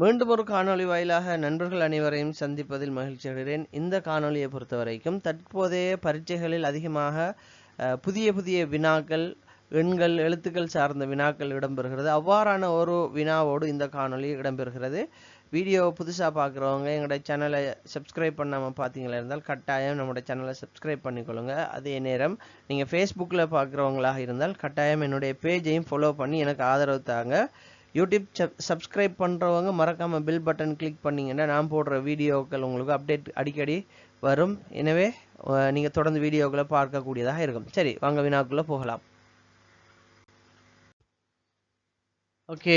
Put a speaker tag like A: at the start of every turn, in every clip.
A: மீண்டும் ஒரு காணொளி வாயிலாக நண்பர்கள் அனைவரையும் சந்திப்பதில் மகிழ்ச்சி அடைகிறேன். இந்த காணொளியை பொறுத்தவரைக்கும் தற்போதைய பரீட்சைகளில் அதிகமாக புதிய புதிய வினாக்கள், எண்கள், எழுத்துக்கள் சார்ந்த வினாக்கள் இடம்பெறுகிறது. அவ்வாறான ஒரு வினாவோடு இந்த காணொளி இடம்பெறுகிறது. வீடியோ புதுசாக பார்க்குறவங்க எங்களுடைய சேனலை சப்ஸ்கிரைப் பண்ணாமல் பார்த்தீங்களா இருந்தால் கட்டாயம் நம்முடைய சேனலை சப்ஸ்கிரைப் பண்ணிக்கொள்ளுங்க. அதே நேரம் நீங்கள் ஃபேஸ்புக்கில் பார்க்குறவங்களாக இருந்தால் கட்டாயம் என்னுடைய பேஜையும் ஃபாலோ பண்ணி எனக்கு ஆதரவு தாங்க. யூடியூப் சப்ஸ்கிரைப் பண்ணுறவங்க மறக்காமல் பில் பட்டன் கிளிக் பண்ணிங்கன்னா நான் போடுற வீடியோக்கள் உங்களுக்கு அப்டேட் அடிக்கடி வரும். எனவே நீங்கள் தொடர்ந்து வீடியோக்களை பார்க்கக்கூடியதாக இருக்கும். சரி, வாங்க வினாக்குள்ளே போகலாம். ஓகே,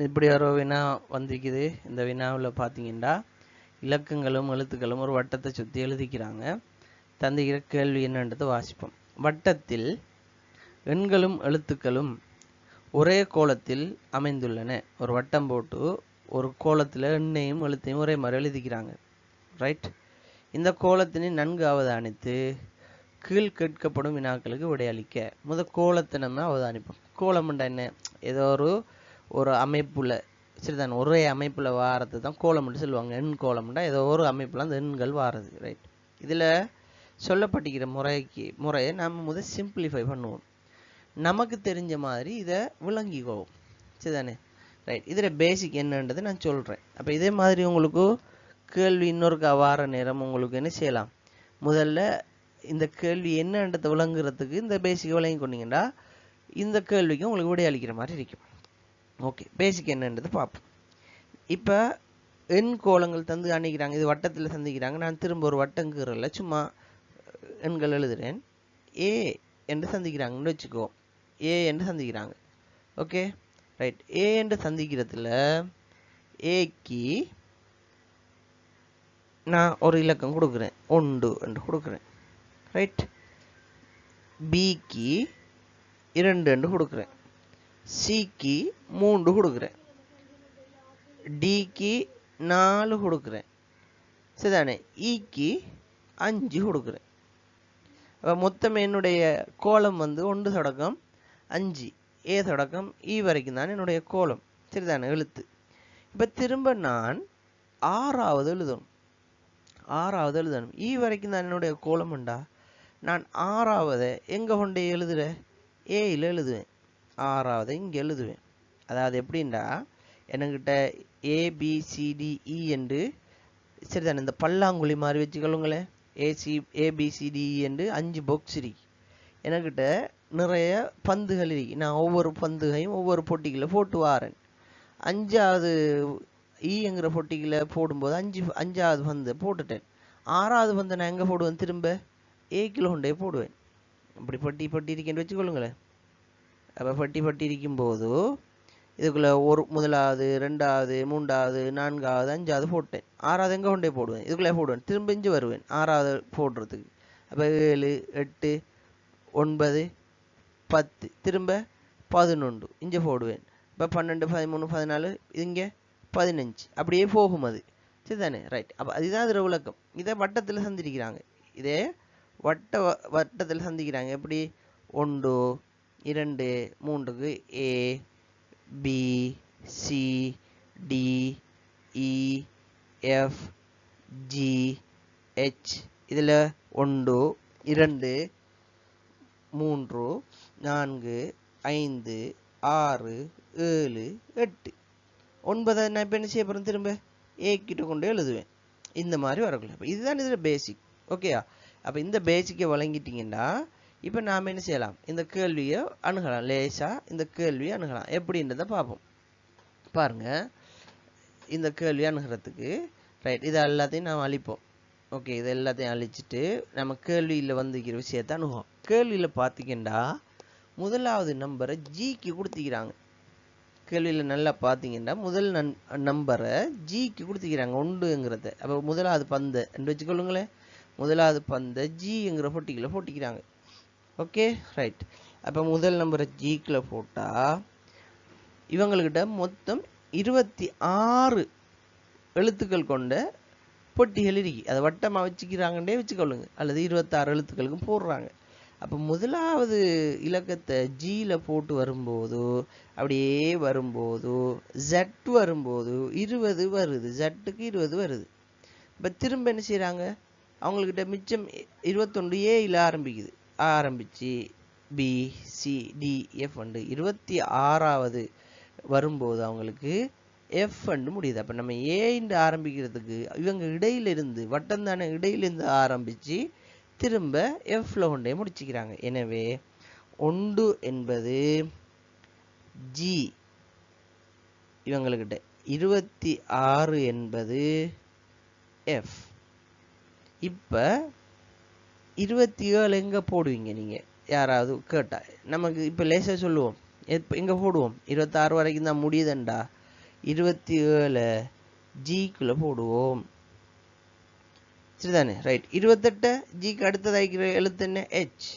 A: இப்படி ஒரு வினா வந்திருக்குது. இந்த வினாவில் பார்த்தீங்கன்னா இலக்கங்களும் எழுத்துக்களும் ஒரு வட்டத்தை சுற்றி எழுதிக்கிறாங்க. தந்திக்கிற கேள்வி என்னன்றது வாசிப்போம். வட்டத்தில் எண்களும் எழுத்துக்களும் ஒரே கோலத்தில் அமைந்துள்ளன. ஒரு வட்டம் போட்டு ஒரு கோலத்தில் எண்ணையும் எழுத்தையும் ஒரே மாதிரி எழுதிக்கிறாங்க. ரைட். இந்த கோலத்தினை நன்கு அவதானித்து கீழ் கேட்கப்படும் வினாக்களுக்கு விடையளிக்க. முதல் கோலத்தை நம்ம அவதானிப்போம். கோலம்ண்டா என்ன? ஏதோ ஒரு அமைப்புல சரிதான், ஒரே அமைப்புல வாரது தான் கோலம்னு சொல்லுவாங்க. எண் கோலம்ண்டா ஏதோ ஒரு அமைப்புல அந்த எண்கள் வாரது. ரைட். இதுல சொல்லப்பட்டிருக்கிற முறையை நம்ம முதல் சிம்பிளிஃபை பண்ணுவோம். நமக்கு தெரிஞ்ச மாதிரி இதை விளங்கிக்குவோம். சரிதானே? ரைட். இதில் பேசிக் என்னன்றது நான் சொல்கிறேன். அப்போ இதே மாதிரி உங்களுக்கு கேள்வி இன்னொருக்கு வார நேரம் உங்களுக்கு என்ன செய்யலாம், முதல்ல இந்த கேள்வி என்னன்றதை விளங்குறதுக்கு இந்த பேசிக் விளங்கி கொண்டீங்கன்னா இந்த கேள்விக்கு உங்களுக்கு விடையளிக்கிற மாதிரி இருக்கும். ஓகே, பேசிக் என்னன்றது பார்ப்போம். இப்போ எண் கோலங்கள் தந்து அணைக்கிறாங்க. இது வட்டத்தில் சந்திக்கிறாங்க. நான் திரும்ப ஒரு வட்டங்கிறல சும்மா எண்கள் எழுதுறேன். ஏ என்று சந்திக்கிறாங்கன்னு வச்சுக்கோ. ஏ என்று சந்திக்கிறாங்க. Okay, right. ஏ என்று சந்திக்கிறதுல ஏக்கு நான் ஒரு இலக்கம் கொடுக்குறேன், 1 என்று கொடுக்குறேன். ரைட். பிக்கு 2 என்று கொடுக்குறேன். சிக்கு 3 கொடுக்குறேன். டிக்கு 4 கொடுக்குறேன். சரிதானே? இக்கு 5 கொடுக்குறேன். அப்போ மொத்தம் என்னுடைய கோலம் 1 தொடக்கம் 5, ஏ தொடக்கம் இ வரைக்கும் தான் என்னுடைய கோலம். சரிதானே? எழுத்து. இப்போ திரும்ப நான் 6வது எழுதணும். இ வரைக்கும் தான் என்னுடைய கோலம்ண்டா நான் 6வது எங்கே கொண்டு எழுதுறேன்? ஏயில் எழுதுவேன். 6வது இங்கே எழுதுவேன். அதாவது எப்படின்னா என்கிட்ட ஏபிசிடிஇ என்று சரிதானே இந்த பல்லாங்குழி மாதிரி வச்சுக்கொள்ளுங்களேன். ஏபிசிடிஇ என்று 5 பாக்ஸ் இருக்கு. என்கிட்ட நிறைய பந்துகள் இருக்கு. நான் ஒவ்வொரு பந்துகையும் ஒவ்வொரு பொட்டிகளை போட்டு வாரேன். 5வது ஈங்கிற பொட்டிகளை போடும்போது 5வது பந்து போட்டுட்டேன். 6வது பந்தை நான் எங்கே போடுவேன்? திரும்ப ஏக்கில் கொண்டே போடுவேன். இப்படி பட்டி இருக்கேன்னு வச்சுக்கொள்ளுங்களேன். அப்போ பட்டி இருக்கும்போது இதுக்குள்ளே ஒரு 1வது 2வது 3வது 4வது 5வது போட்டேன். 6வது எங்கே கொண்டே போடுவேன்? இதுக்குள்ளே போடுவேன். திரும்ப இஞ்சி வருவேன் 6வது போடுறதுக்கு. அப்போ 7 8 9 10 திரும்ப 11 இங்கே போடுவேன். இப்போ 12 13 14 இங்கே 15 அப்படியே போகும் அது. சரிதானே? ரைட். அப்போ அதுதான் அதில் விளக்கம். இதை வட்டத்தில் சந்திக்கிறாங்க. இதே வட்டத்தில் சந்திக்கிறாங்க. எப்படி? 1 2 3க்கு A B C D E F G H. இதில் 1 2 3 4 5 6 7 8 9 நான் இப்போ என்ன செய்ய போகிறேன்? திரும்ப ஏ கிட்ட கொண்டு எழுதுவேன். இந்த மாதிரி வரக்கூடாது. அப்போ இதுதான் இதில் பேசிக். ஓகேயா? அப்போ இந்த பேசிக்கை வழங்கிட்டீங்கன்னா இப்போ நாம் என்ன செய்யலாம்? இந்த கேள்வியை அணுகலாம். லேசாக இந்த கேள்வியை அணுகலாம். எப்படின்றத பார்ப்போம். பாருங்கள், இந்த கேள்வியை அணுகிறதுக்கு ரைட் இது எல்லாத்தையும் நாம் அழிப்போம். ஓகே, இது எல்லாத்தையும் அழிச்சிட்டு நம்ம கேள்வியில் வந்துக்கிற விஷயத்தை அணுகும். கேள்வியில் பார்த்தீங்கன்னா முதலாவது நம்பரை ஜிக்கு கொடுத்துக்கிறாங்க. கேள்வியில் நல்லா பார்த்தீங்கன்னா முதல் நம்பரை ஜிக்கு கொடுத்துக்கிறாங்க, 1ங்கிறத. அப்போ முதலாவது பந்தை என்று வச்சுக்கொள்ளுங்களேன். முதலாவது பந்தை ஜிங்கிற பொட்டிக்கில் போட்டிக்கிறாங்க. Okay, right. அப்போ முதல் நம்பரை ஜிக்கில் போட்டால் இவங்கக்கிட்ட மொத்தம் 26 எழுத்துக்கள் கொண்ட பொட்டிகள் இருக்கு. அதை வட்டமாக வச்சுக்கிறாங்கன்னே வச்சுக்கொள்ளுங்க. அல்லது 26 எழுத்துக்களுக்கும் போடுறாங்க. அப்போ முதலாவது இலக்கத்தை ஜியில் போட்டு வரும்போது அப்படியே வரும்போது ஜெட் வரும்போது 20 வருது, ஜெட்டுக்கு 20 வருது. இப்போ திரும்ப என்ன செய்கிறாங்க, அவங்கக்கிட்ட மிச்சம் 21 ஏயில் ஆரம்பிச்சு பி சி டி எஃப் 26வது வரும்போது அவங்களுக்கு எஃப் முடியுது. அப்போ நம்ம ஏன்னு ஆரம்பிக்கிறதுக்கு இவங்க இடையிலிருந்து வட்டம் தானே, இடையிலிருந்து ஆரம்பித்து திரும்ப எஃப்ல கொண்டே முடிச்சுக்கிறாங்க. எனவே 1 என்பது ஜி இவங்கக்கிட்ட, 26 என்பது எஃப். இப்போ 27 எங்கே போடுவீங்க நீங்கள், யாராவது கேட்டா? நமக்கு இப்போ லேசாக சொல்லுவோம், எங்கே போடுவோம்? 26 வரைக்கும் தான் முடியுதுண்டா, 27 ஜிக்குள்ளே போடுவோம். சரிதானே? ரைட். 28 ஜிக்கு அடுத்ததாகிற எழுத்து என்ன? ஹெச்.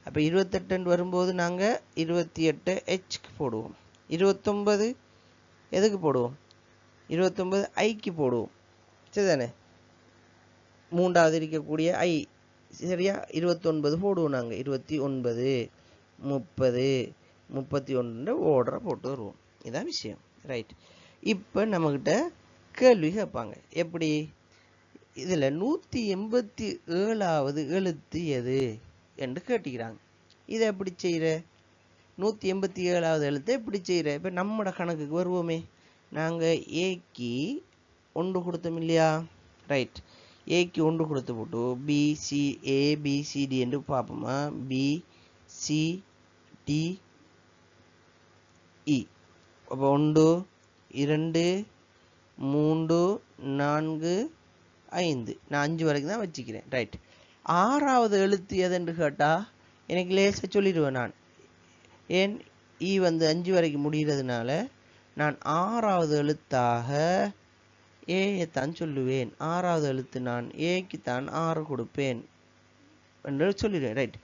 A: அப்போ 28 வரும்போது நாங்கள் 28 ஹெச்க்கு போடுவோம். 29 எதுக்கு போடுவோம்? 29 ஐக்கு போடுவோம். சரிதானே? மூன்றாவது இருக்கக்கூடிய ஐ, சரியா? 29 போடுவோம் நாங்கள். 29 30 31 ஓர்டரை போட்டு வருவோம். இதான் விஷயம். ரைட். இப்போ நம்மக்கிட்ட கேள்வி கேட்பாங்க. எப்படி? இதில் 187வது எழுத்து எது என்று கேட்டுக்கிறாங்க. இதை எப்படி செய்கிற? 187வது எழுத்தை எப்படி செய்கிற? இப்போ நம்மளோட கணக்குக்கு வருவோமே. நாங்கள் ஏக்கு 1 கொடுத்தோம் இல்லையா? ரைட். ஏக்கு 1 கொடுத்து போட்டு பிசி ஏபிசிடி என்று பார்ப்போமா? பிசிடிஇ. அப்போ 1 2 3 4 5, நான் 5 வரைக்கும் தான் வச்சுக்கிறேன். ரைட். 6வது எழுத்து எதுன்னு கேட்டால் எனக்கு லேசாக சொல்லிடுவேன் நான். ஏன்? இ 5 வரைக்கும் முடிகிறதுனால நான் 6வது எழுத்தாக ஏயைத்தான் சொல்லுவேன். 6வது எழுத்து நான் ஏக்கு தான் 6 கொடுப்பேன் என்று சொல்லிடுவேன். ரைட்.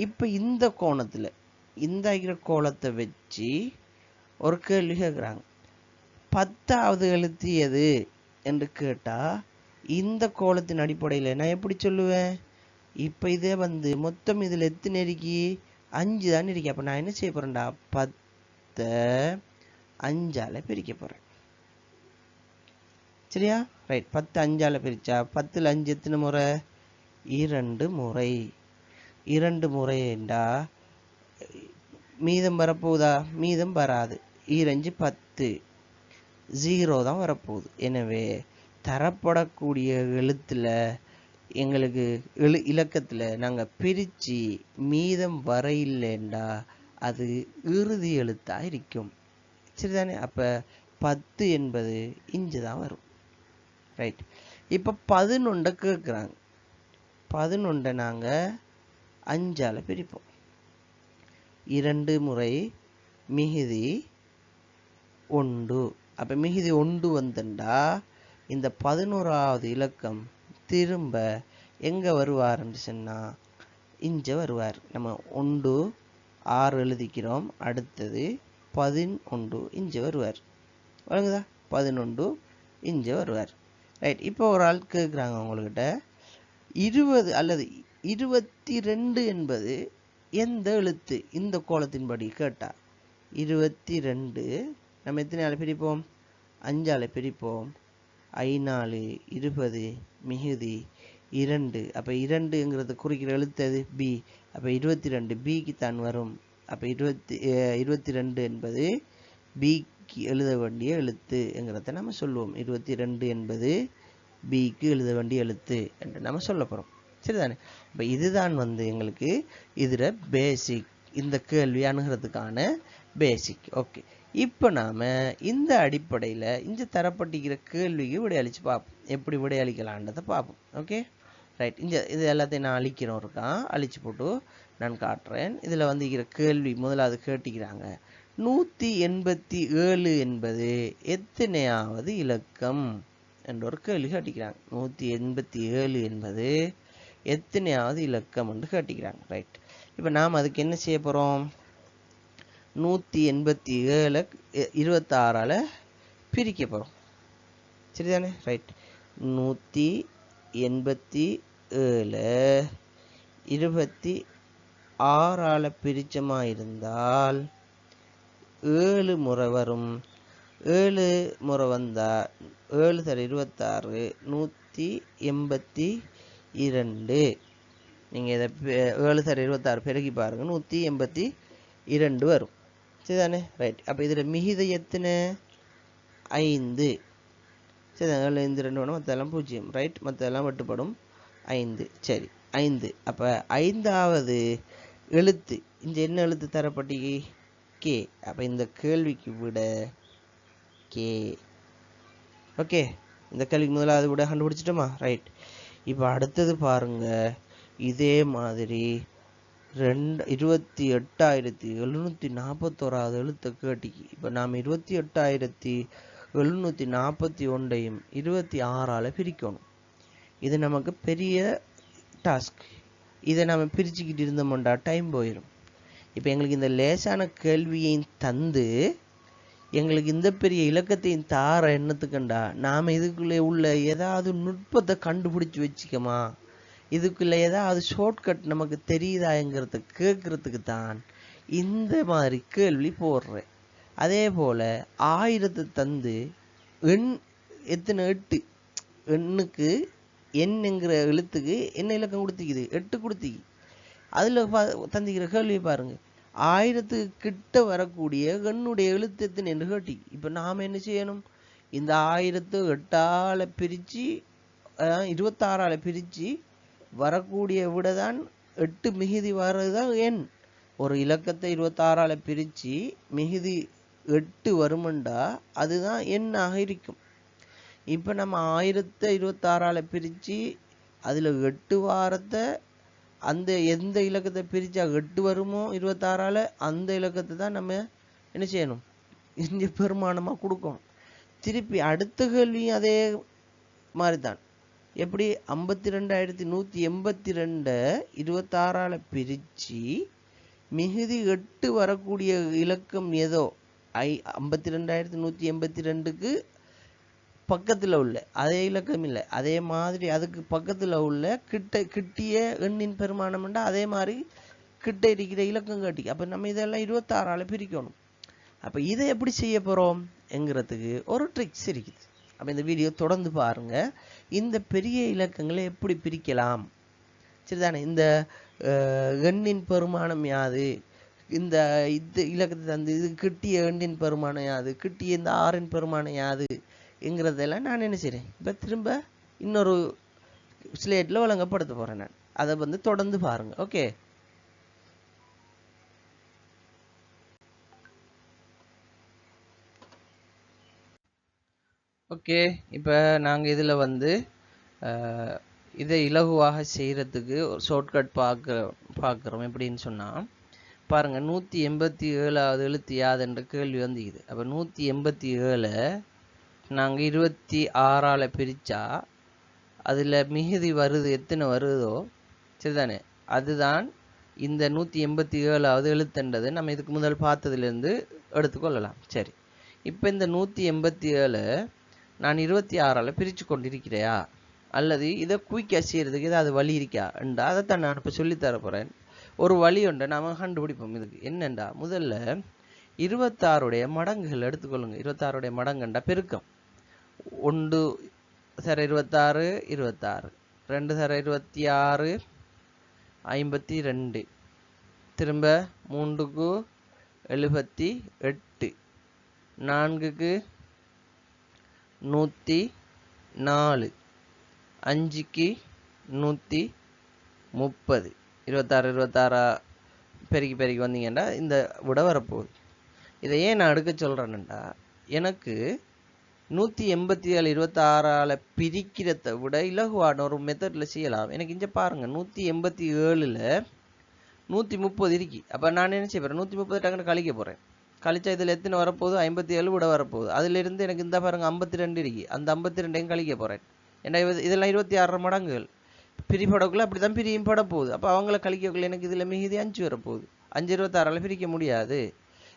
A: இப்போ இந்த கோணத்தில், இந்த கோலத்தை வச்சு ஒரு கேள்வி கேட்குறாங்க. 10வது எழுத்து எது என்று கேட்டால் இந்த கோலத்தின் அடிப்படையில் நான் எப்படி சொல்லுவேன்? இப்போ இதே மொத்தம் இதில் எத்தனை இருக்கி? 5 தான் இருக்கு. அப்போ நான் என்ன செய்ய போகிறேன்டா, 10 5ஆல் பிரிக்க போகிறேன். சரியா? ரைட். 10 5ஆல் பிரித்தா 10ல் 5 எத்தனை முறை? 2 முறை. 2 முறைண்டா மீதம் வரப்போகுதா? மீதம் வராது. 2 10, 0 தான் வரப்போகுது. எனவே தரப்படக்கூடிய எழுத்தில் எங்களுக்கு இலக்கத்தில் நாங்கள் பிரித்து மீதம் வரையில்லைண்டா அது இறுதி எழுத்தாக இருக்கும். சரிதானே? அப்போ 10 என்பது இஞ்சு தான் வரும். ரைட். இப்போ 11 கேட்குறாங்க. 11 நாங்கள் 5ஆல் பிரிப்போம். 2 முறை மிகுதி 1. அப்போ மிகுதி 1 வந்துண்டா இந்த 11வது இலக்கம் திரும்ப எங்கே வருவார்ன்னு சொன்னால் இஞ்ச வருவார். நம்ம 1 6 எழுதிக்கிறோம். அடுத்தது 11 இஞ்ச வருவார். வழங்குதா? 11 இஞ்ச வருவார். ரைட். இப்போ ஒரு ஆள் கேட்குறாங்க உங்கள்கிட்ட 20 அல்லது 22 என்பது எந்த எழுத்து இந்த கோலத்தின்படி கேட்டால் 22 நம்ம எத்தனையால் பிரிப்போம்? 5ஆல் பிரிப்போம். 5 20 மிகுதி 2. அப்போ 2ங்கிறது குறிக்கிற எழுத்து அது பி. அப்போ 22 பிக்கு தான் வரும். அப்போ 22 என்பது பிக்கு எழுத வேண்டிய எழுத்துங்கிறத நம்ம சொல்லுவோம். 22 என்பது பிக்கு எழுத வேண்டிய எழுத்து என்று நம்ம சொல்ல போகிறோம். சரிதானே? இப்போ இதுதான் எங்களுக்கு இதில் பேசிக், இந்த கேள்வி அணுகிறதுக்கான பேசிக். ஓகே. இப்போ நாம் இந்த அடிப்படையில் இந்த தரப்பட்டிருக்கிற கேள்விக்கு விடையளித்து பார்ப்போம். எப்படி விடையளிக்கலான்றதை பார்ப்போம். ஓகே. ரைட். இது எல்லாத்தையும் நான் அழிக்கிறோம் இருக்கான். அழிச்சு போட்டு நான் காட்டுறேன். இதில் இருக்கிற கேள்வி முதலாவது கேட்டிக்கிறாங்க, 187 என்பது எத்தனையாவது இலக்கம் என்ற ஒரு கேள்வி கேட்டிக்கிறாங்க. 187 என்பது எத்தனையாவது இலக்கம் என்று கேட்டிக்கிறாங்க. ரைட். இப்போ நாம் அதுக்கு என்ன செய்ய போகிறோம்? 187 26ஆல் பிரிக்க போகிறோம். சரிதானே? ரைட். 187 26 6ஆல பிரிச்சமா இருந்தால் 7 முறை வரும். 7 முறை வந்தா 7 தர 26 182. நீங்க இதை 7 தர 26 பெருக்கி பாருங்க 182 வரும். சரிதானே? ரைட். அப்ப இதுல மிகுதி எத்தனை? 5. சரிதான். 7 5 2 வேணும், மற்றெல்லாம் 0. ரைட். மற்றெல்லாம் வெட்டுப்படும். 5. சரி, 5. அப்ப 5வது எழுத்து இந்த என்ன எழுத்து தரப்பட்டி? கே. அப்ப இந்த கேள்விக்கு விட கே. ஓகே, இந்த கேள்விக்கு முதலாவது விட கண்டுபிடிச்சிட்டோமா? ரைட். இப்ப அடுத்தது பாருங்க, இதே மாதிரி 28,741 எழுத்த கேட்டிக்கு. இப்ப நாம் 28,741 26ஆல பிரிக்கணும். இது நமக்கு பெரிய டாஸ்க். இதை நம்ம பிரிச்சுக்கிட்டு இருந்தோம்டா டைம் போயிடும். இப்போ எங்களுக்கு இந்த லேசான கேள்வியையும் தந்து எங்களுக்கு இந்த பெரிய இலக்கத்தையும் தார எண்ணத்துக்கண்டா நாம் இதுக்குள்ளே உள்ள ஏதாவது நுட்பத்தை கண்டுபிடிச்சி வச்சுக்கமா, இதுக்குள்ள ஏதாவது ஷார்ட்கட் நமக்கு தெரியுதாங்கிறத கேட்கறதுக்கு தான் இந்த மாதிரி கேள்வி போடுறேன். அதே போல 1000 தந்து எண் எத்தனை? 8. எண்ணுக்கு என்ங்கிற எழுத்துக்கு என்ன இலக்கம் கொடுத்திக்குது? 8 கொடுத்திக்கு. அதுல தந்திக்கிற கேள்வி பாருங்க, 1000 கிட்ட வரக்கூடிய எண்ணுடைய எழுத்து எத்தனை என்று கேட்டி. இப்ப நாம என்ன செய்யணும்? இந்த 1000 8ஆல பிரிச்சு 26ஆல பிரிச்சு வரக்கூடிய விடதான் 8 மிகுதி வர்றதுதான் எண். ஒரு இலக்கத்தை 26ஆல பிரிச்சு மிகுதி 8 வருமெண்டா அதுதான் எண்ணாக இருக்கும். இப்ப நம்ம 1026ஆல பிரிச்சு அதுல 8 வாரத்தை அந்த எந்த இலக்கத்தை பிரிச்சா 8 வருமோ 26ஆல அந்த இலக்கத்தை தான் நம்ம என்ன செய்யணும்? இங்க பெருமானமா கொடுக்கணும். திருப்பி அடுத்த கேள்வியும் அதே மாதிரிதான். எப்படி? 52,182 26ஆல பிரிச்சு மிகுதி 8 வரக்கூடிய இலக்கம் ஏதோ 52,182க்கு பக்கத்துல உள்ள அதே இலக்கம் இல்லை, அதே மாதிரி அதுக்கு பக்கத்துல உள்ள கிட்டிய எண்ணின் பெருமானம்டா அதே மாதிரி கிட்ட இருக்கிற இலக்கம் காட்டி. அப்ப நம்ம இதெல்லாம் 26ஆல பிரிக்கணும். அப்ப இதை எப்படி செய்ய போறோம் என்கிறதுக்கு ஒரு ட்ரிக்ஸ் இருக்குது. அப்ப இந்த வீடியோ தொடர்ந்து பாருங்க. இந்த பெரிய இலக்கங்களை எப்படி பிரிக்கலாம், சரிதானே? இந்த எண்ணின் பெருமானம் யாது, இந்த இலக்கத்தை தந்து இது கிட்டிய எண்ணின் பெருமானம் யாது, கிட்டிய இந்த 6இன் பெருமானம் யாது என்கிறதெல்லாம் நான் என்ன செய்றேன், இப்ப திரும்ப இன்னொரு ஸ்லேட்ல வழங்கப்படுத்த போறேன். நான் அதை தொடர்ந்து பாருங்க. Okay, okay. இப்போ நாங்கள் இதில் இதை இலகுவாக செய்கிறதுக்கு ஒரு ஷார்ட்கட் பார்க்குறோம். எப்படின்னு சொன்னால் பாருங்கள், 187வது எழுத்து யாதுன்ற கேள்வி இது. அப்போ 187 நாங்கள் 26ஆல பிரித்தா அதில் மிகுதி வருது எத்தனை வருதோ, சரிதானே, அதுதான் இந்த 187வது எழுத்துன்றது நம்ம இதுக்கு முதல் பார்த்ததுலேருந்து எடுத்துக்கொள்ளலாம். சரி, இப்போ இந்த 187 நான் 26ஆல பிரித்து கொண்டிருக்கிறையா, அல்லது இதை குயிக்காக செய்கிறதுக்கு ஏதாவது வழி இருக்கா என்றா அதைத்தான் நான் இப்போ சொல்லித்தர போகிறேன். ஒரு வழி ஒன்றை நாம் கண்டுபிடிப்போம். இதுக்கு என்னண்டா, முதல்ல 26உடைய மடங்குகள் எடுத்துக்கொள்ளுங்க. 26உடைய மடங்குண்டா பெருக்கம். 1 தர 26 26, 2 தர 26 52, திரும்ப 3க்கு 78, 4க்கு 104, 5க்கு 130. 26 26 பெருக்கி பெருக்கி வந்தீங்கன்னா இந்த விட வரப்போகுது. இதை ஏன் நான் எடுக்க சொல்கிறேன்னுட்டா, எனக்கு 187 26ஆல பிரிக்கிறத விட இலகுவான ஒரு மெத்தடில் செய்யலாம். எனக்கு இங்கே பாருங்கள், 187ல் 130 இருக்கு. அப்போ நான் என்ன செய்ய போகிறேன், 130 டக்குன்னு கழிக்க போகிறேன். கழிச்சா இதில் எத்தனை வரப்போகுது, 57 விட வரப்போகுது. அதிலிருந்து எனக்கு இந்த பாருங்க 52 இருக்கு. அந்த 52ஐயும் கழிக்க போகிறேன். ஏன்னா இதெல்லாம் 26 மடங்குகள். பிரிப்படக்குள்ள அப்படி தான் பிரியும் பட போகுது. அப்போ அவங்கள கழிக்கக்குள்ள எனக்கு இதில் மிகுதி 5 வரப்போகுது. 5 26ஆல பிரிக்க முடியாது.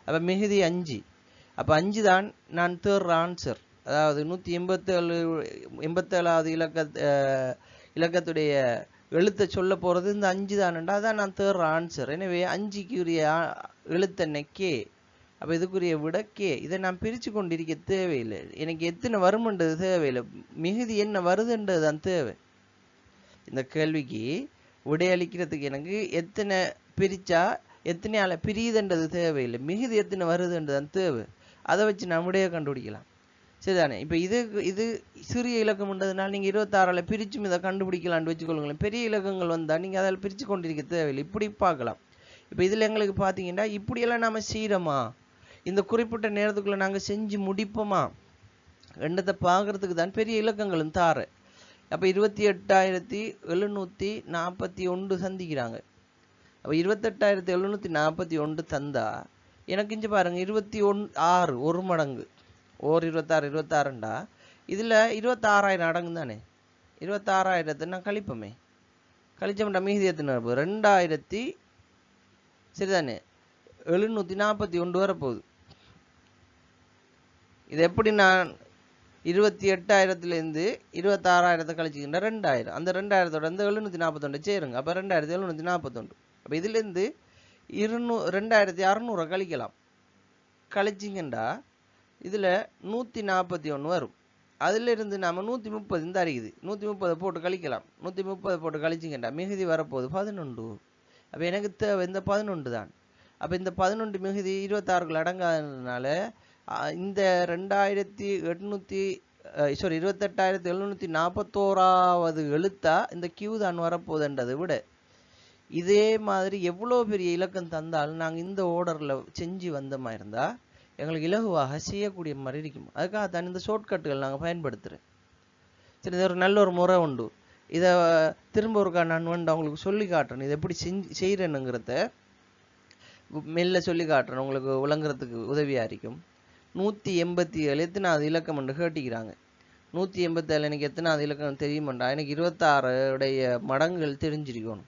A: அப்போ மிகுதி 5. அப்போ 5 தான் நான் தேர்ற ஆன்சர். அதாவது 187வது இலக்கத்துடைய எழுத்தை சொல்ல போகிறது இந்த 5 தானண்டா, அதான் நான் தேடுற ஆன்சர். எனவே 5க்குரிய எழுத்தென்ன கே. அப்போ இதுக்குரிய விட கே. இதை நான் பிரித்து கொண்டிருக்க தேவையில்லை. எனக்கு எத்தனை வருமன்றது தேவையில்லை, மிகுதி என்ன வருதுன்றது தான் தேவை. இந்த கேள்விக்கு விடையளிக்கிறதுக்கு எனக்கு எத்தனை பிரித்தா எத்தனை ஆளை பிரியுதுன்றது தேவையில்லை, மிகுதி எத்தனை வருதுன்றது தான் தேவை. அதை வச்சு நான் விடையை கண்டுபிடிக்கலாம். சரிதானே? இப்போ இது சிறிய இலக்கம்ன்றதுனால நீங்கள் 26ஆல் பிரிச்சும் இதை கண்டுபிடிக்கலான்னு வச்சுக்கொள்ளுங்களேன். பெரிய இலக்கங்கள் வந்தால் நீங்கள் அதில் பிரித்து கொண்டிருக்க தேவையில்லை, இப்படி பார்க்கலாம். இப்போ இதில் எங்களுக்கு பார்த்தீங்கன்னா இப்படியெல்லாம் நாம் செய்கிறோமா, இந்த குறிப்பிட்ட நேரத்துக்குள்ளே நாங்கள் செஞ்சு முடிப்போமா எண்ணத்தை பார்க்குறதுக்கு தான் பெரிய இலக்கங்களும் தார. அப்போ 28,741 சந்திக்கிறாங்க. அப்போ 28,741 தந்தா எனக்கு இங்கே பாருங்கள் 26 ஒரு மடங்கு. ஓர் 26 இதில் 26,000 அடங்கு தானே. 26,000 நான் கழிப்போமே, கழிச்சோம்டா மீதி எத்தனை வரப்போகுது 2,000 சரிதானே 741 வரப்போகுது. இது எப்படி நான் 28,000லேருந்து 26,000 கழிச்சுக்கின்ற 2,000, அந்த 2,000 இந்த 741 சேருங்க. அப்போ 2,741. அப்போ இதுலேருந்து 2,600 கழிக்கலாம். கழிச்சிங்கண்டா இதில் 141 வரும். அதிலிருந்து நாம் 130 இந்த அறிகுது 130 போட்டு கழிக்கலாம். 130 போட்டு கழிச்சிங்கண்டா மிகுதி வரப்போகுது 11. அப்போ எனக்கு தேவை இந்த 11 தான். அப்போ இந்த 11 மிகுதி 26க்குள் அடங்காததுனால இந்த 28,741வது எழுத்தா இந்த கியூ தான் வரப்போகுதுன்றதை விட இதே மாதிரி எவ்வளோ பெரிய இலக்கம் தந்தாலும் நாங்கள் இந்த ஓர்டரில் செஞ்சு வந்த மாதிரி இருந்தால் எங்களுக்கு இலகுவாக செய்யக்கூடிய மாதிரி இருக்கும். அதுக்காக தான் இந்த ஷார்ட்கட்டுகள் நாங்கள் பயன்படுத்துகிறேன். சரி, இது ஒரு நல்ல ஒரு முறை உண்டு. இதை திரும்ப ஒருக்கா நான் அவங்களுக்கு சொல்லி காட்டுறேன். இதை எப்படி செய்கிறேனுங்கிறத மெல்ல சொல்லி காட்டுறேன், உங்களுக்கு விளங்குறதுக்கு உதவியாக இருக்கும். 187 எத்தனாவது இலக்கம் என்று கேட்டிக்கிறாங்க. 187 எனக்கு எத்தனாவது இலக்கம் தெரியுமாண்டா, எனக்கு 26 மடங்குகள் தெரிஞ்சிருக்கணும்.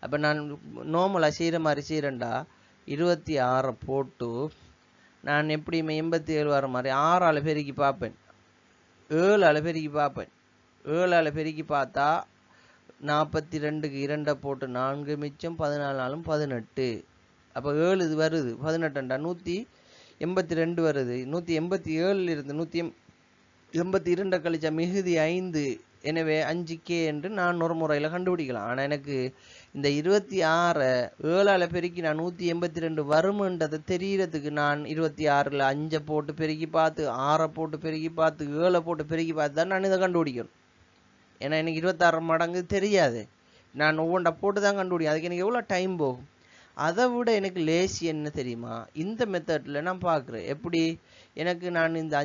A: அப்போ நான் நார்மலாக செய்கிற மாதிரி செய்கிறேன்டா 26 போட்டு நான் எப்படியுமே 87 வர மாதிரி 6ஆல் பெருக்கி பார்ப்பேன், 7ஆல் பெருக்கி பார்ப்பேன். 7ஆல் பெருக்கி பார்த்தா 42க்கு 2 போட்டு 4 மிச்சம் 14 18. அப்போ 7 இது வருது 18ண்டா 182 வருது. 187லிருந்து 182 கழிச்சா மிகுதி 5. எனவே 5K என்று நான் ஒரு முறையில் கண்டுபிடிக்கலாம். ஆனால் எனக்கு இந்த 26 7ஆல் பெருக்கி நான் 182 வரும்ன்றதை தெரியறதுக்கு நான் 26ல் 5 போட்டு பெருக்கி பார்த்து 6 போட்டு பெருக்கி பார்த்து 7 போட்டு பெருக்கி பார்த்து தான் நான் இதை கண்டுபிடிக்கணும். ஏன்னா எனக்கு 26 மடங்கு தெரியாது, நான் ஒவ்வொன்றா போட்டு தான் கண்டுபிடிக்கும். அதுக்கு எனக்கு எவ்வளோ டைம் போகும். அதை விட எனக்கு லேசி என்ன தெரியுமா, இந்த மெத்தடில் நான் பார்க்குறேன். எப்படி எனக்கு நான் இந்த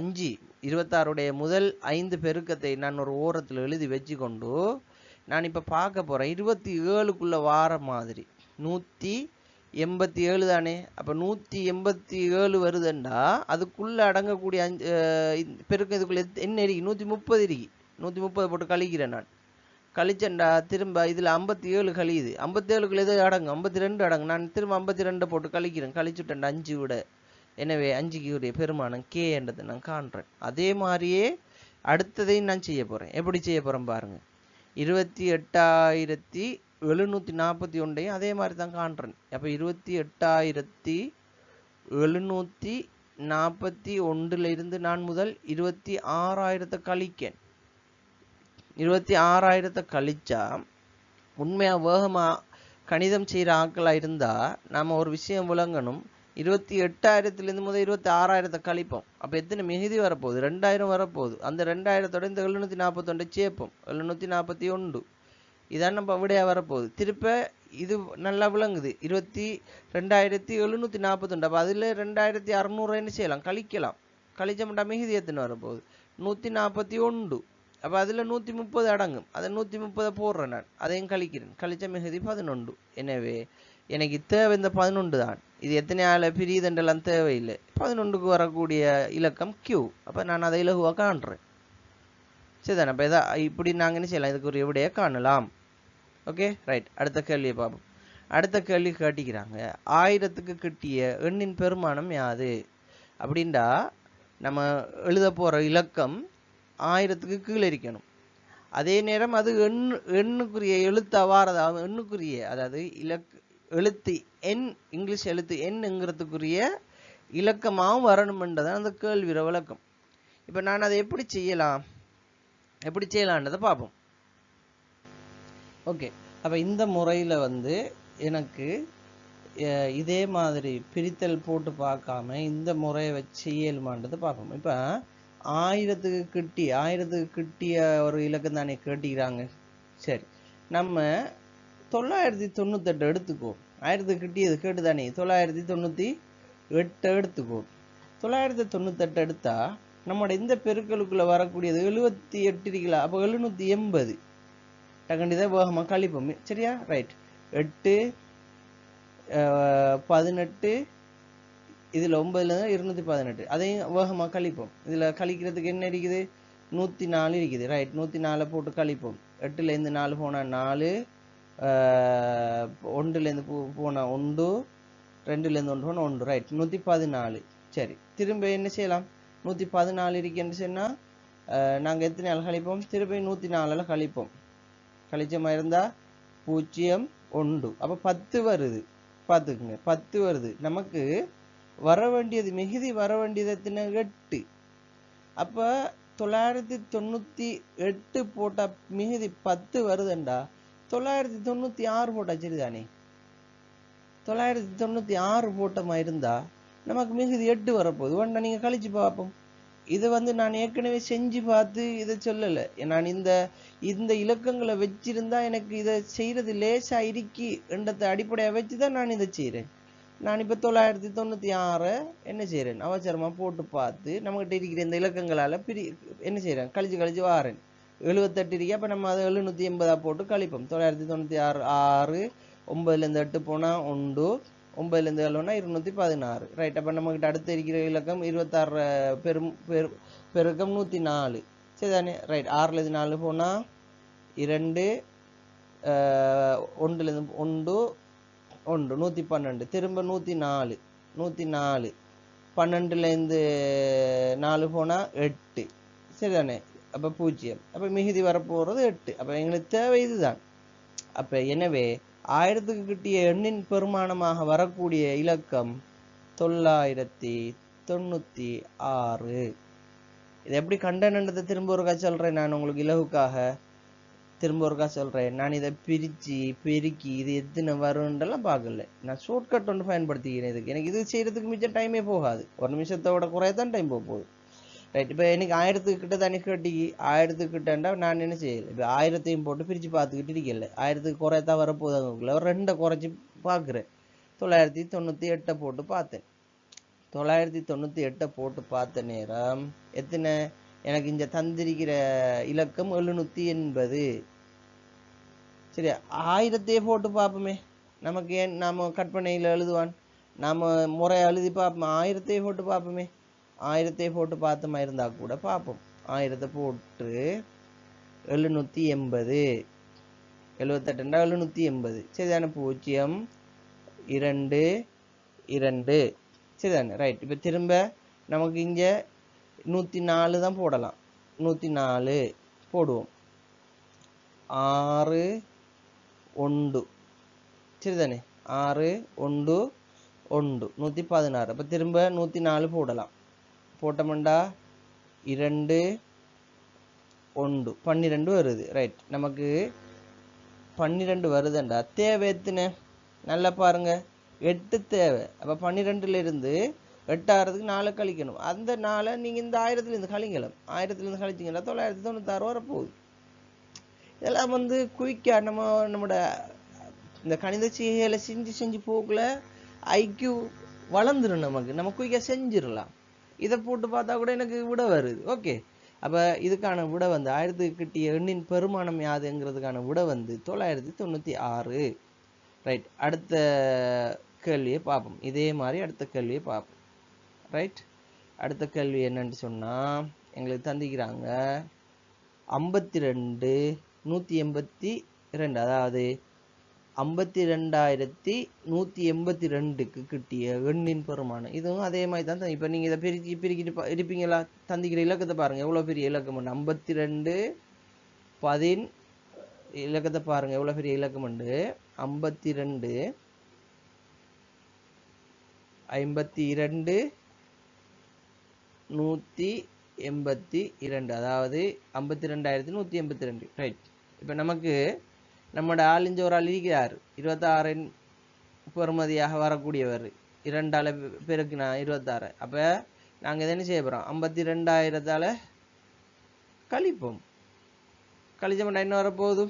A: 26 முதல் 5 பெருக்கத்தை நான் ஒரு ஓரத்தில் எழுதி வச்சு கொண்டு நான் இப்போ பார்க்க போகிறேன் 27க்குள்ளே வார மாதிரி. 187 தானே. அப்போ 187 வருதுண்டா அதுக்குள்ளே அடங்கக்கூடிய பெருக்கம் இதுக்குள்ளே என்ன இருக்கு 130 இருக்கு. 130 போட்டு கழிக்கிறேன் நான். கழிச்சண்டா திரும்ப இதில் 57 கழியுது. 57க்குள்ள எது அடங்கு 52 அடங்கு. நான் திரும்ப 52 போட்டு கழிக்கிறேன். கழிச்சுட்டேன்டா 5 விட. எனவே 5க்கு பெருமானம் கே என்றதை நான் காண்றேன். அதே மாதிரியே அடுத்ததையும் நான் செய்ய போகிறேன். எப்படி செய்ய போகிறேன் பாருங்க. 28,741 அதே மாதிரி தான் காண்றேன். அப்போ 28,741 இருந்து நான் முதல் 26,000 கழிக்கேன். 26,000 கழிச்சா உண்மையாக வேகமாக கணிதம் செய்கிற ஆட்களாக இருந்தால் நாம் ஒரு விஷயம் விளங்கணும். 28,000லேருந்து முதல் 26,000 கழிப்போம். அப்போ எத்தனை மிகுதி வரப்போகுது 2,000 வரப்போகுது. அந்த 2,000 இந்த 741 சேர்ப்போம் 741. இதான் நம்ம விடையாக வரப்போகுது. திருப்ப இது நல்லா விளங்குது 22,741. அப்போ அதில் 2,600 என்ன செய்யலாம் கழிக்கலாம். கழிச்சோம்டா மிகுதி எத்தனை வரப்போகுது 141. அப்போ அதில் 130 அடங்கும். அதை 130 போடுறேன் நான், அதையும் கழிக்கிறேன். கழிச்ச மிகுதி 11. எனவே எனக்கு தேவை இந்த 11 தான். இது எத்தனை ஆளை பிரியுதுன்றெல்லாம் தேவையில்லை. 11க்கு வரக்கூடிய இலக்கம் Q. அப்போ நான் அதை இலகுவாக காண்றேன். சரிதானே. அப்போ இதை இப்படி நாங்கள் என்ன செய்யலாம், இதுக்கு ஒரு விடையை காணலாம். Okay right. அடுத்த கேள்வியை பார்ப்போம். அடுத்த கேள்வி கேட்டிக்கிறாங்க 1000க்கு கிட்டிய எண்ணின் பெருமானம் யாது அப்படின்டா நம்ம எழுத போகிற இலக்கம் 1000க்கு கீழே இருக்கணும். அதே நேரம் அது எண்ணுக்குரிய எழுத்து வாரதா எண்ணுக்குரிய, அதாவது எழுத்து எண், இங்கிலீஷ் எழுத்து எண்ங்கிறதுக்குரிய இலக்கமாகவும் வரணும்ன்றதான் அந்த கேள்வியோட விளக்கம். இப்போ நான் அதை எப்படி செய்யலான்றதை பார்ப்போம். ஓகே, அப்போ இந்த முறையில் எனக்கு இதே மாதிரி பிரித்தல் போட்டு பார்க்காம இந்த முறையை வச்சு செய்யலுமான்றதை பார்ப்போம். இப்போ 1000க்கு கிட்டிய ஒரு இலக்கம் தானே கேட்டிக்கிறாங்க. சரி, நம்ம 998 எடுத்துக்குவோம். 1000க்கு கிட்டியது கேட்டு தானே 998 எடுத்துக்கோ. 998 எடுத்தா நம்மளோட இந்த பெருக்களுக்குள்ள வரக்கூடியது 78 இருக்கலாம். அப்போ 780 டக்கண்டிதான் வேகமாக கழிப்போம். சரியா? ரைட். 8 18 இதில் 9லேருந்து 218 அதையும் வேகமாக கழிப்போம். இதில் கழிக்கிறதுக்கு என்ன இருக்குது? 104 இருக்குது. ரைட், 104 போட்டு கழிப்போம். 8லேருந்து 4 போனால் 4, 1லேருந்து போனால் 1, 2லேருந்து 1 போனால் 1. ரைட், 114. சரி, திரும்ப என்ன செய்யலாம்? 114 இருக்குன்னு சொன்னால் நாங்கள் எத்தனை நாள் கழிப்போம்? திரும்ப 104 கழிப்போம். கழிச்சமாக இருந்தால் 0 1, அப்போ 10 வருது. பார்த்துக்குங்க, 10 வருது. நமக்கு வர வேண்டியது மிகுதி வர வேண்டியது எத்தனை? 8. அப்போ 998 போட்டால் மிகுதி 10 வருதுண்டா 996 போட்டா சரிதானே? 996 போட்டமா இருந்தா நமக்கு மிகுதி 8 வரப்போகுது. ஒன்றா நீங்கள் கழிச்சு பார்ப்போம். இது நான் ஏற்கனவே செஞ்சு பார்த்து இதை சொல்லலை. நான் இந்த இலக்கங்களை வச்சிருந்தா எனக்கு இதை செய்யறது லேசா இருக்கி என்றதை அடிப்படையாக வச்சு தான் நான் இதை செய்கிறேன். நான் இப்போ 996 என்ன செய்கிறேன்? அவசரமாக போட்டு பார்த்து நம்மகிட்ட இருக்கிற இந்த இலக்கங்களால் என்ன செய்கிறேன்? கழிச்சு வாரேன். 78 இருக்கு. அப்போ நம்ம அதை 780 போட்டு கழிப்போம். 996 6, 9லேருந்து 8 போனால் 1, 9லேருந்து 7 216. ரைட். அப்போ நம்மகிட்ட அடுத்து இருக்கிற இலக்கம் 26 பெருக்கம் 104. சரிதானே? ரைட். 6லேருந்து 4 போனால் 2, 1லேருந்து 1 112. திரும்ப 104 12லேருந்து 4 போனால் 8. சரிதானே? அப்போ 0. அப்போ மிகுதி வரப்போகிறது 8. அப்போ எங்களுக்கு தேவை இதுதான். அப்போ எனவே 1000க்கு கிட்டிய எண்ணின் பெருமானமாக வரக்கூடிய இலக்கம் 996. இதை எப்படி கண்டனன்றதை திரும்ப ஒருக்கா சொல்கிறேன். நான் உங்களுக்கு இலகுக்காக திரும்ப ஒருக்கா சொல்கிறேன். நான் இதை பிரித்து பெருக்கி இது எத்தனை வரும்ன்றெல்லாம் பார்க்கல. நான் ஷார்ட்கட் ஒன்று பயன்படுத்திக்கிறேன். இதுக்கு எனக்கு இது செய்கிறதுக்கு மிச்சம் டைமே போகாது. ஒரு நிமிஷத்தோட குறையத்தான் டைம் போகுது. ரைட். இப்போ எனக்கு 1000க்கு கிட்ட தானே கேட்டி 1000க்கு கிட்டண்டா நான் என்ன செய்யலை? இப்போ 1000ஐயும் போட்டு பிரித்து பார்த்துக்கிட்டு இருக்கல. 1000க்கு குறையத்தான் வரப்போகுது. அவங்களுக்குள்ள ஒரு 2 குறைச்சி பார்க்குறேன். 998 போட்டு பார்த்தேன். 998 போட்டு பார்த்த நேரம் எத்தனை? எனக்கு இங்கே தந்திருக்கிற இலக்கம் 780. சரியா? 1000ஐயே போட்டு பார்ப்போமே. நமக்கு ஏன் நாம் கற்பனையில் எழுதுவான்? நாம் முறையை எழுதி பார்ப்போம். 1000ஐயே போட்டு பார்ப்போமே. 1000ஐயே போட்டு பார்த்தமா இருந்தால் கூட பார்ப்போம். 1000 போட்டு 780 78 780. சரிதானே? 0 2 2. சரிதானே? ரைட். இப்போ திரும்ப நமக்கு இங்கே 104 தான் போடலாம். 104 போடுவோம். 6 1. சரிதானே? 6 1 1 116. அப்போ திரும்ப 104 போடலாம். போட்டோம்டா 2 1 12 வருது. ரைட். நமக்கு 12 வருதுண்டா. தேவை எத்தனை? நல்லா பாருங்க, 8 தேவை. அப்போ 12லேருந்து 8 ஆகிறதுக்கு 4 கழிக்கணும். அந்த 4 நீங்கள் இந்த 1000லேருந்து கழிக்கலாம். 1000லேருந்து கழிச்சிங்கன்னா 996 வரப்போகுது. இதெல்லாம் குயிக்காக நம்மளோட இந்த கணித செய்கைகளை செஞ்சு போக்குல ஐக்யூ வளர்ந்துடும். நம்ம குயிக்காக செஞ்சிடலாம். இதை போட்டு பார்த்தா கூட எனக்கு விட வருது. ஓகே, அப்போ இதுக்கான விட 1000க்கு கிட்டிய எண்ணின் பெருமானம் யாதுங்கிறதுக்கான விட 996. ரைட். அடுத்த கேள்வியை பார்ப்போம். இதே மாதிரி அடுத்த கேள்வியை பார்ப்போம். ரைட். அடுத்த கேள்வி என்னன்னு சொன்னால் எங்களுக்கு தந்திக்கிறாங்க 52 182, அதாவது 52,182க்கு கிட்டிய எண்ணின் பெருமானம். இதுவும் அதே மாதிரி தான். இப்போ நீங்கள் இதை பிரிக்கிட்டு இருப்பீங்களா? தந்திக்கிற இலக்கத்தை பாருங்கள், எவ்வளோ பெரிய இலக்கம். 52 இலக்கத்தை பாருங்க எவ்வளவு பெரிய இலக்கம் உண்டு. 52 52 182, அதாவது 52,182. ரைட். இப்ப நமக்கு நம்மட ஆளிஞ்ச ஒரு ஆள் இருக்கிறார் 26 பெறுமதியாக வரக்கூடியவர். 2ஆல பெருக்குனா 26. அப்ப நாங்க இதை என்ன செய்ய போறோம், 52,000 கழிப்போம். கழிச்சோம்னா என்ன வரப்போகுது,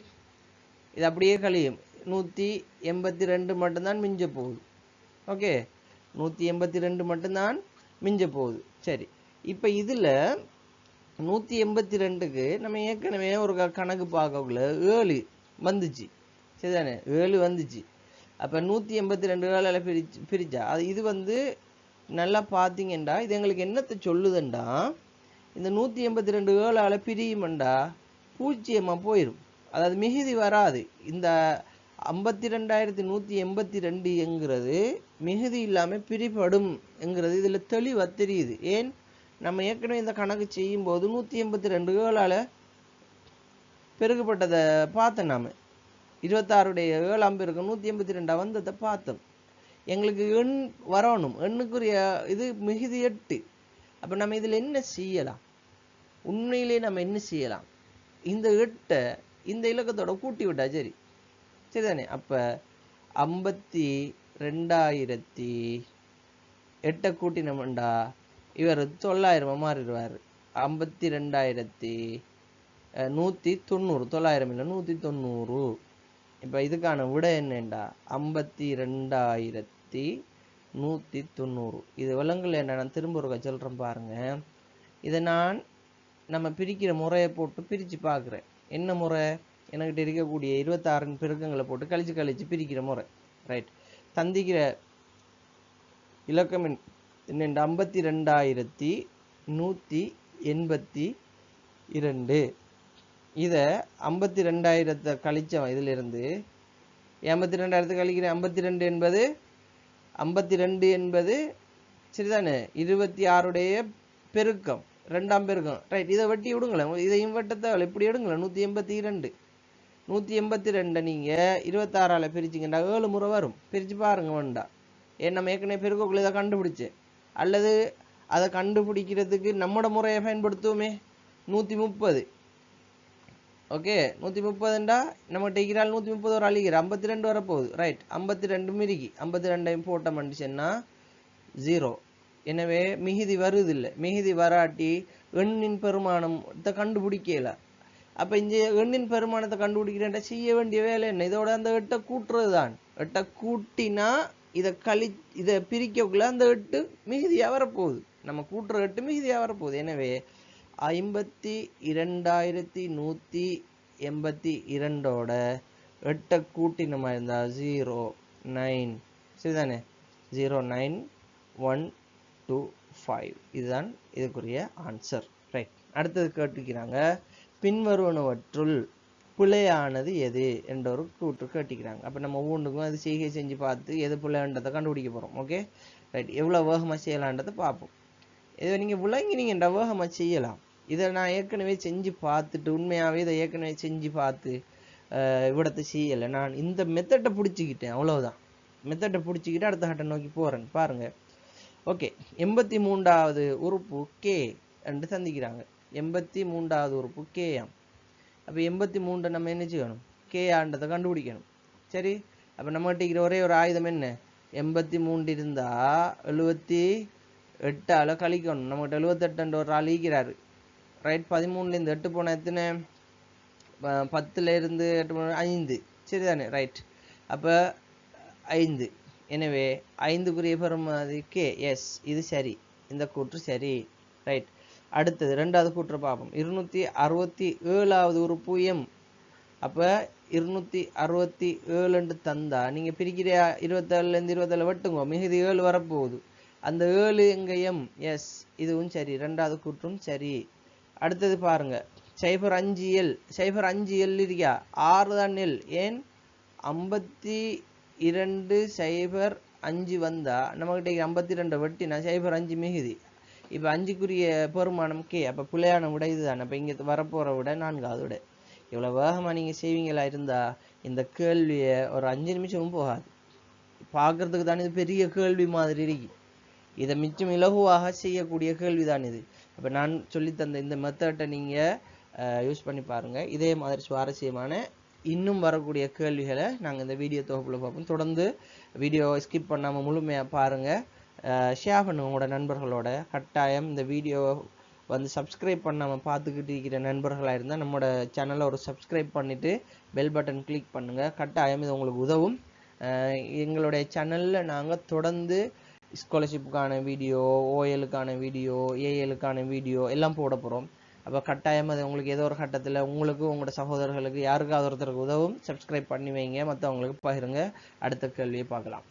A: இது அப்படியே கழியும். 182 மட்டும்தான் மிஞ்ச போகுது. ஓகே, 182 மட்டும்தான் மிஞ்ச போகுது. சரி, இப்ப இதுல 182க்கு நம்ம ஏற்கனவே ஒரு கணக்கு பார்க்கக்குள்ள 7 வந்துச்சு. சரிதானே, 7 வந்துச்சு. அப்ப 182 பிரிச்சா அது இது நல்லா பாத்தீங்கன்னா இது எங்களுக்கு என்னத்தை சொல்லுதுண்டா, இந்த 182 7ஆல பிரியும்டா பூஜ்ஜியமா போயிடும். அதாவது மிகுதி வராது. இந்த 52,182 என்கிறது மிகுதி இல்லாம பிரிபடும் என்கிறது இதுல தெளிவா தெரியுது. ஏன், நம்ம ஏற்கனவே இந்த கணக்கு செய்யும் போது 182 7ஆல பெருக்கப்பட்டதை பார்த்தோம். நாம 26 7ஆம் பெருக்கம் 182 வந்ததை பார்த்தோம். எங்களுக்கு எண் வரணும், எண்ணுக்குரிய இது மிகுதி 8. அப்ப நம்ம இதுல என்ன செய்யலாம், உண்மையிலே நம்ம என்ன செய்யலாம், இந்த 8 இந்த இலக்கத்தோட கூட்டி விட்டா சரி. சரிதானே, அப்ப 52,008 கூட்டினோம்டா இவர் 900 மாறிடுவாரு. 52,190, 900 இல்லை 190. இப்ப இதுக்கான விட என்னண்டா 52,190. இது விலங்குல என்ன, நான் திரும்ப ஒரு சொல்றேன் பாருங்க. இதை நம்ம பிரிக்கிற முறையை போட்டு பிரிச்சு பார்க்குறேன். என்ன முறை, என்கிட்ட இருக்கக்கூடிய 26 பெருக்கங்களை போட்டு கழிச்சு பிரிக்கிற முறை. ரைட். தந்திக்கிற இலக்கம் என்னென்று 52,182. இத 52,000 கழிச்சவன் இதுல இருந்து 82,000 கழிக்கிறேன். 52 என்பது சரிதானே 26 பெருக்கம், 2ஆம் பெருக்கம். ரைட். இதை வெட்டி விடுங்களேன், இதையும் வெட்டத்தை இப்படி எடுங்களேன். 182 நீங்க 26ஆல பிரிச்சிங்கன்னா 7 முறை வரும். பிரிச்சு பாருங்க வேண்டா. ஏன், நம்ம ஏற்கனவே பெருக்கக்குள்ள இதை கண்டுபிடிச்சேன். அல்லது அதை கண்டுபிடிக்கிறதுக்கு நம்மட முறையை பயன்படுத்துவோமே, 130. ஓகே, 130ண்டா நம்ம டெக்கிறால் 130 ஒரு அழிகிற 52 வரப்போகுது. ரைட். 52 மிருகி 52ஐயும் போட்ட மனுஷன்னா 0. எனவே மிகுதி வருது இல்லை. மிகுதி வராட்டி எண்ணின் பெருமானத்தை கண்டுபிடிக்கல. அப்ப இந்த எண்ணின் பெருமானத்தை கண்டுபிடிக்கிறேன் செய்ய வேண்டிய வேலை என்ன, இதோட அந்த 8 கூட்டுறது தான். 8 கூட்டினா இதை பிரிக்கக்குள்ள அந்த 8 மிகுதியா வரப்போகுது. நம்ம கூட்டுற 8 மிகுதியா வரப்போகுது. எனவே 52,182 8 கூட்டினமா இருந்தா 09. சரிதானே, 09125. இதுதான் இதுக்குரிய ஆன்சர். ரைட். அடுத்தது கேட்டுக்கிறாங்க, பின்வருவனவற்றுள் பிழையானது எது என்ற ஒரு கூற்று கேட்டுக்கிறாங்க. அப்ப நம்ம ஒவ்வொன்றுக்கும் அது செய்கை செஞ்சு பார்த்து எது பிள்ளைன்றதை கண்டுபிடிக்க போறோம். Okay, right. எவ்வளவு வேகமா செய்யலான்றதை பார்ப்போம். இதை நீங்க விளங்கினீங்கன்ற வேகமா செய்யலாம். இதை நான் ஏற்கனவே செஞ்சு பார்த்துட்டு உண்மையாவே இதை ஏற்கனவே செஞ்சு பார்த்து இவ்விடத்தை செய்யலை. நான் இந்த மெத்தட்டை பிடிச்சிக்கிட்டேன், அவ்வளவுதான். மெத்தட்டை பிடிச்சிக்கிட்டு அடுத்த கட்டம் நோக்கி போறேன் பாருங்க. ஓகே, 83வது உறுப்பு கே என்று சந்திக்கிறாங்க. 83வது உறுப்பு கேயாம். அப்ப 83 நம்ம என்ன செய்யணும், கே ஆண்டதை கண்டுபிடிக்கணும். சரி, அப்ப நம்ம கிட்ட ஒரே ஒரு ஆயுதம் என்ன, 83 இருந்தா 78ஆல கழிக்கணும். நம்மகிட்ட 78 ஒரு ஆள் ஈக்கிறாரு. ரைட். 13ல இருந்து 8 போன எத்தனை, 10ல இருந்து 8 போன 5. சரிதானே, ரைட். அப்ப 5. எனவே 5க்குரிய பெறுமதி கே. எஸ், இது சரி, இந்த கூற்று சரி. ரைட். அடுத்தது 2வது கூற்று பார்ப்போம். 267வது உறுப்பு எம். அப்ப 267 தந்தா நீங்க பிரிக்கிற 27ல இருந்து 27 வெட்டுங்க, மிகுதி 7 வரப்போகுது. அந்த 7 எங்க எம். எஸ், இதுவும் சரி, 2வது கூற்றும் சரி. அடுத்தது பாருங்க, 05L. 05L இருக்கியா, 6 தான் எல். ஏன், 52,005 வந்தா நம்மகிட்ட 52 வெட்டினா 05 மிகுதி. இப்ப 5க்குரிய பெருமானம் கே. அப்ப பிள்ளையான விட இதுதான். அப்ப இங்க வரப்போற விட 4வது விட. இவ்வளவு வேகமா நீங்க செய்வீங்களா இருந்தா இந்த கேள்வியை ஒரு 5 நிமிஷமும் போகாது. பார்க்கறதுக்கு தானே இது பெரிய கேள்வி மாதிரி இருக்கு. இதை மிச்சம் இலகுவாக செய்யக்கூடிய கேள்விதான் இது. அப்ப நான் சொல்லித்தந்த இந்த மெத்தட்டை நீங்க யூஸ் பண்ணி பாருங்க. இதே மாதிரி சுவாரஸ்யமான இன்னும் வரக்கூடிய கேள்விகளை நாங்கள் இந்த வீடியோ தொகுப்புல பார்ப்போம். தொடர்ந்து வீடியோ ஸ்கிப் பண்ணாமல் முழுமையாக பாருங்க. ஷேர் பண்ணுங்க உங்களோட நண்பர்களோட. கட்டாயம் இந்த வீடியோ வந்து சப்ஸ்கிரைப் பண்ணாமல் பார்த்துக்கிட்டு இருக்கிற நண்பர்களாக இருந்தால் நம்மளோட சேனலை ஒரு சப்ஸ்கிரைப் பண்ணிவிட்டு பெல் பட்டன் கிளிக் பண்ணுங்கள். கட்டாயம் இது உங்களுக்கு உதவும். எங்களுடைய சேனலில் நாங்கள் தொடர்ந்து ஸ்காலர்ஷிப்புக்கான வீடியோ, ஓஎலுக்கான வீடியோ, ஏஎலுக்கான வீடியோ எல்லாம் போட போகிறோம். அப்போ கட்டாயம் அது உங்களுக்கு ஏதோ ஒரு கட்டத்தில் உங்களுக்கு உங்களோட சகோதரர்களுக்கு யாருக்காவது ஒருத்தருக்கு உதவும். சப்ஸ்கிரைப் பண்ணி வைங்க, மற்றவங்களுக்கு பகிருங்க. அடுத்த கேள்வியை பார்க்கலாம்.